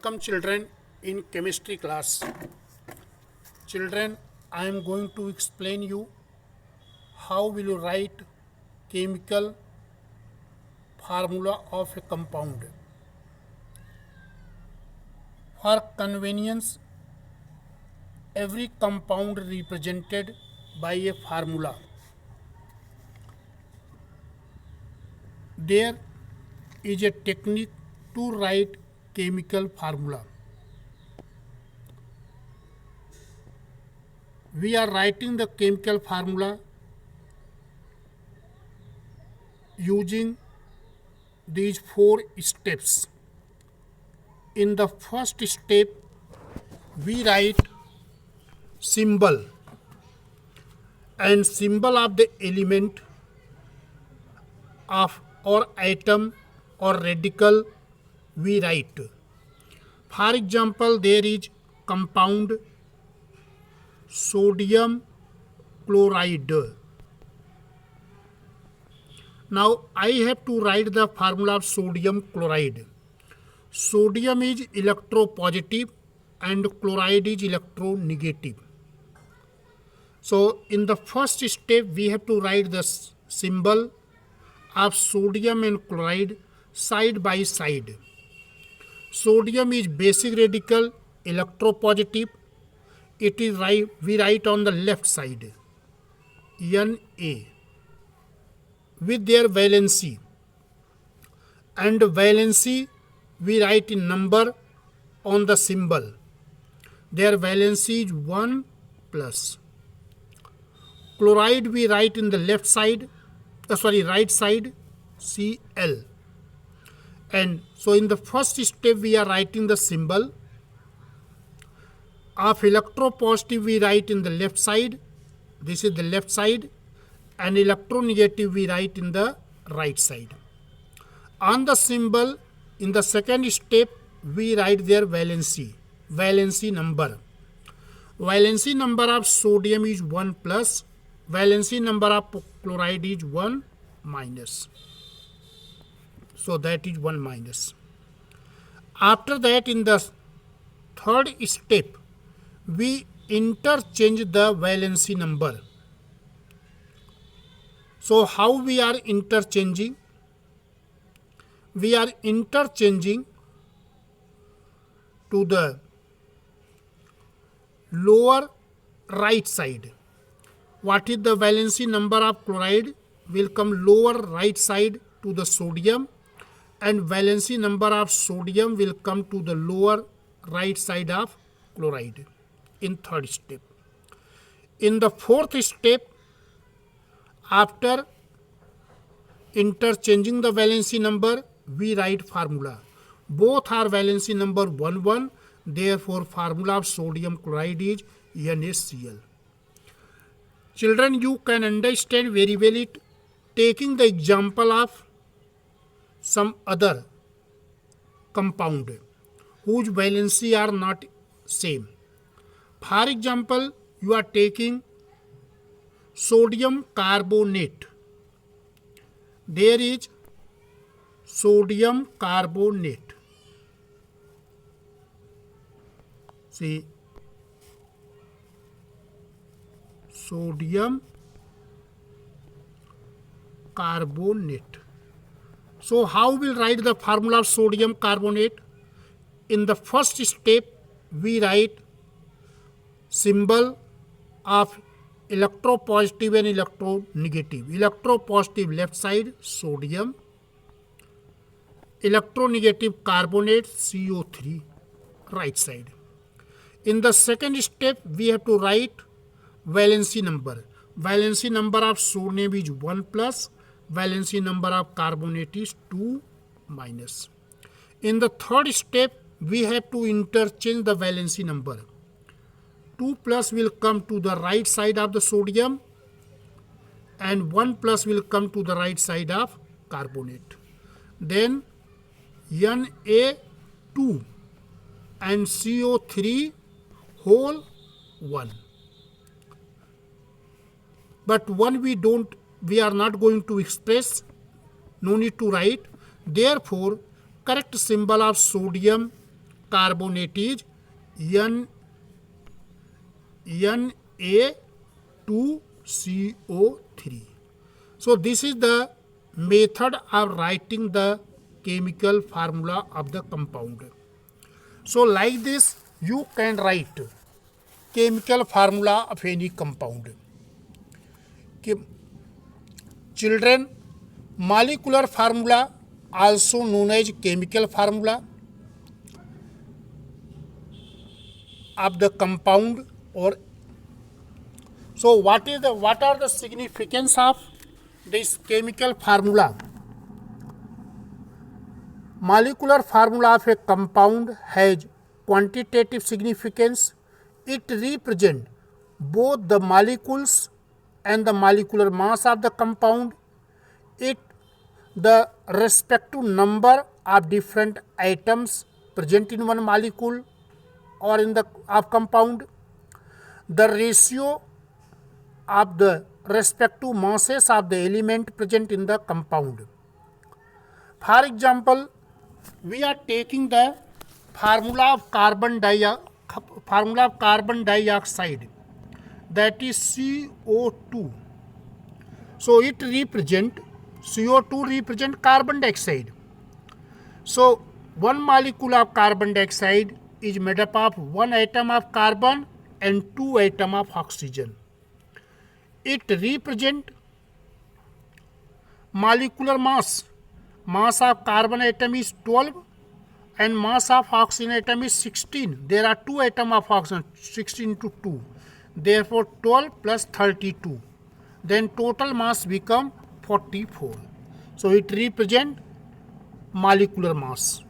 Welcome children in chemistry class. Children, I am going to explain you how will you write chemical formula of a compound. For convenience, every compound represented by a formula. There is a technique to write chemical formula. We are writing the chemical formula using these 4 steps. In the first step, we write symbol and symbol of the element of or atom or radical we write. For example, there is compound sodium chloride. Now I have to write the formula of sodium chloride. Sodium is electropositive and chloride is electronegative. So in the first step we have to write the symbol of sodium and chloride side by side. Sodium is basic radical electropositive. It is we write on the left side Na with their valency, and valency we write in number on the symbol. Their valency is 1 plus. Chloride we write in the right side Cl. And so in the first step we are writing the symbol of electropositive we write in the left side. This is the left side, and electronegative we write in the right side. On the symbol, in the second step, we write their valency number. Valency number of sodium is 1 plus. Valency number of chloride is 1 minus. So that is 1 minus. After that, in the third step, we interchange the valency number. So how we are interchanging? We are interchanging to the lower right side. What is the valency number of chloride? Will come lower right side to the sodium, and valency number of sodium will come to the lower right side of chloride in third step. In the fourth step, after interchanging the valency number, we write formula. Both are valency number 1 1, therefore formula of sodium chloride is NaCl. Children, you can understand very well it taking the example of some other compound whose valency are not same. For example, you are taking sodium carbonate. There is sodium carbonate. See, sodium carbonate. So how we'll write the formula of sodium carbonate? In the first step, we write symbol of electropositive and electronegative. Electropositive left side sodium, electronegative carbonate CO3 right side. In the second step, we have to write valency number. Valency number of sodium is 1 plus. Valency number of carbonate is 2 minus. In the third step, we have to interchange the valency number. 2 plus will come to the right side of the sodium, and 1 plus will come to the right side of carbonate. Then Na2 and CO3 whole 1. But 1 we are not going to express, no need to write. Therefore, correct symbol of sodium carbonate is Na2CO3. So this is the method of writing the chemical formula of the compound. So like this you can write chemical formula of any compound. Children, molecular formula also known as chemical formula of the compound. Or so what are the significance of this chemical formula? Molecular formula of a compound has quantitative significance. It represents both the molecules and the molecular mass of the compound. It the respective number of different atoms present in one molecule or in the compound, the ratio of the respective masses of the element present in the compound. For example, we are taking the formula of carbon dioxide, that is CO2. So it represent CO2 represent carbon dioxide. So one molecule of carbon dioxide is made up of one atom of carbon and two atom of oxygen. It represent molecular mass. Mass of carbon atom is 12 and mass of oxygen atom is 16. There are two atom of oxygen, 16 to 2. Therefore 12 plus 32. Then total mass become 44. So it represent molecular mass.